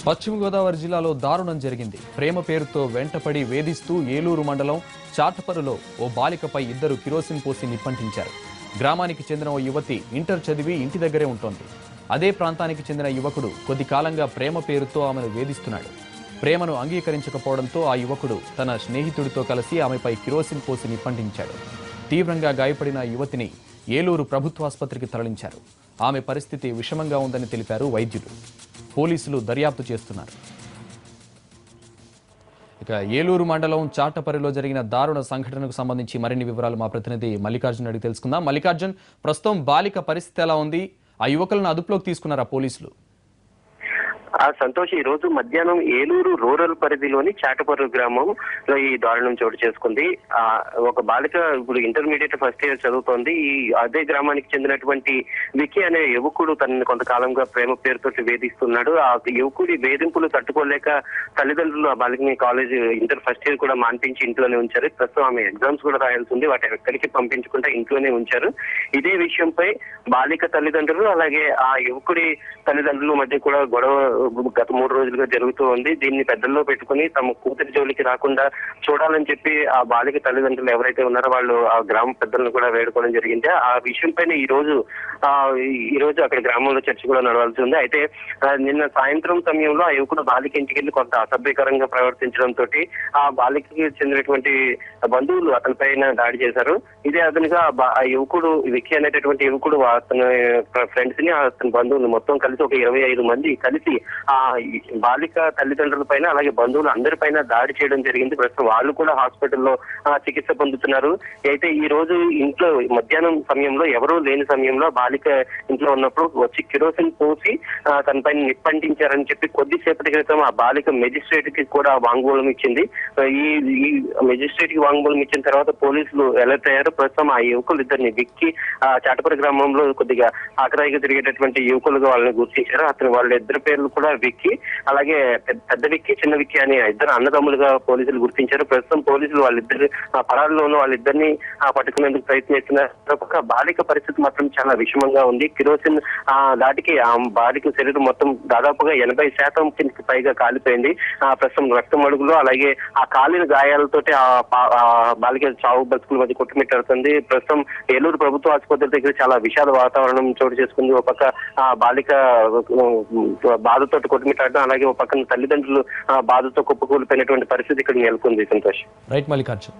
పశ్చిమ గోదావరి జిల్లాలో దారుణం జరిగింది. ప్రేమ పేరుతో వెంటపడి వేధిస్తూ ఏలూరు మండలం చాటపరులో ఓ బాలికపై ఇద్దరు కిరోసిన్ పోసి నిప్పంటించారు. గ్రామానికి చెందిన ఓ యువతి ఇంటర్ చదివి ఇంటి దగ్గరే ఉంటోంది. అదే ప్రాంతానికి చెందిన యువకుడు కొద్ది కాలంగా ప్రేమ పేరుతో ఆమెను వేధిస్తున్నాడు. ప్రేమను అంగీకరించకపోవడంతో ఆ యువకుడు తన స్నేహితుడితో కలిసి ఆమెపై కిరోసిన్ పోసి నిప్పంటించాడు. తీవ్రంగా గాయపడిన యువతిని ఏలూరు ప్రభుత్వాసుపత్రికి తరలించారు. ఆమె పరిస్థితి విషమంగా ఉందని తెలిపారు వైద్యులు. పోలీసులు దర్యాప్తు చేస్తున్నారు. ఇక ఏలూరు మండలం చాటపరిలో జరిగిన దారుణ సంఘటనకు సంబంధించి మరిన్ని వివరాలు మా ప్రతినిధి మల్లికార్జున్ అడిగి తెలుసుకుందాం. మల్లికార్జున్, ప్రస్తుతం బాలిక పరిస్థితి ఎలా ఉంది? ఆ యువకులను అదుపులోకి తీసుకున్నారా పోలీసులు? సంతోష్, ఈ రోజు మధ్యాహ్నం ఏలూరు రూరల్ పరిధిలోని చాటపర్రు గ్రామంలో ఈ దారుణం చోటు చేసుకుంది. ఒక బాలిక ఇప్పుడు ఇంటర్మీడియట్ ఫస్ట్ ఇయర్ చదువుతోంది. ఈ అదే గ్రామానికి చెందినటువంటి వికీ అనే యువకుడు తనని కొంతకాలంగా ప్రేమ పేరుతో వేధిస్తున్నాడు. ఆ యువకుడి వేధింపులు తట్టుకోలేక తల్లిదండ్రులు ఆ బాలికని కాలేజ్ ఇంటర్ ఫస్ట్ ఇయర్ కూడా మాన్పించి ఇంట్లోనే ఉంచారు. ప్రస్తుతం ఆమె ఎగ్జామ్స్ కూడా రాయాల్సి ఉంది. వాటి ఎక్కడికి పంపించకుండా ఇంట్లోనే ఉంచారు. ఇదే విషయంపై బాలిక తల్లిదండ్రులు అలాగే ఆ యువకుడి తల్లిదండ్రుల మధ్య కూడా గొడవ గత 3 రోజులుగా జరుగుతూ ఉంది. దీన్ని పెద్దల్లో పెట్టుకుని తమ కూతురి జోలికి రాకుండా చూడాలని చెప్పి ఆ బాలిక తల్లిదండ్రులు ఎవరైతే ఉన్నారో వాళ్ళు ఆ గ్రామ పెద్దలను కూడా వేడుకోవడం జరిగింది. ఆ విషయం పైన ఈ రోజు అక్కడ గ్రామంలో చర్చ కూడా నడవాల్సి ఉంది. అయితే నిన్న సాయంత్రం సమయంలో ఆ యువకుడు బాలిక ఇంటికి వెళ్ళి కొంత అసభ్యకరంగా ప్రవర్తించడంతో ఆ బాలికకి చెందినటువంటి బంధువులు అతని పైన దాడి చేశారు. ఇదే అతనిగా ఆ యువకుడు విక్కీ అనేటటువంటి యువకుడు అతని ఫ్రెండ్స్ ని అతని బంధువులు మొత్తం కలిసి ఒక 25 మంది కలిసి ఆ బాలిక తల్లిదండ్రుల పైన అలాగే బంధువులు అందరి పైన దాడి చేయడం జరిగింది. ప్రస్తుతం వాళ్ళు కూడా హాస్పిటల్లో చికిత్స పొందుతున్నారు. అయితే ఈ రోజు ఇంట్లో మధ్యాహ్నం సమయంలో ఎవరూ లేని సమయంలో బాలిక ఇంట్లో ఉన్నప్పుడు వచ్చి కిరోసిన్ పోసి తన పైన నిప్పంటించారని చెప్పి కొద్దిసేపటి క్రితం ఆ బాలిక మెజిస్ట్రేట్ కి కూడా వాంగ్మూలం ఇచ్చింది. ఈ మెజిస్ట్రేట్ కి వాంగ్మూలం ఇచ్చిన తర్వాత పోలీసులు అలర్ట్ అయ్యారు. ప్రస్తుతం ఆ యువకులు ఇద్దరిని విక్కి చాటపరి గ్రామంలో కొద్దిగా ఆకరాయిగా తిరిగేటటువంటి యువకులుగా వాళ్ళని గుర్తించారు. అతను వాళ్ళ ఇద్దరు పేర్లు కూడా విక్కీ అలాగే పెద్ద విక్కీ చిన్న విక్కీ అని ఇద్దరు అన్నదమ్ములుగా పోలీసులు గుర్తించారు. ప్రస్తుతం పోలీసులు వాళ్ళిద్దరు పరారులోనూ వాళ్ళిద్దరిని పట్టుకునేందుకు ప్రయత్నిస్తున్నారు. ఒక బాలిక పరిస్థితి మాత్రం చాలా విషమంగా ఉంది. కిరోసిన్ దాటికి ఆ బాలిక శరీరం మొత్తం దాదాపుగా 80% పైగా కాలిపోయింది. ప్రస్తుతం రక్తం అడుగులు అలాగే ఆ కాలిన గాయాలతోటి ఆ బాలిక చావు బతుకుల మధ్య కొట్టుమిట్టాడుతుంది. ప్రస్తుతం ఏలూరు ప్రభుత్వ ఆసుపత్రి దగ్గర చాలా విషాద వాతావరణం చోటు చేసుకుంది. ఒక పక్క ఆ బాలిక బాధతో కొట్టుమిట్టాడడం అలాగే ఒక పక్కన తల్లిదండ్రులు బాధతో కుప్పకూలిపోయినటువంటి పరిస్థితి ఇక్కడ నెలకొంది. సంతోష్. రైట్ మల్లికార్జున్.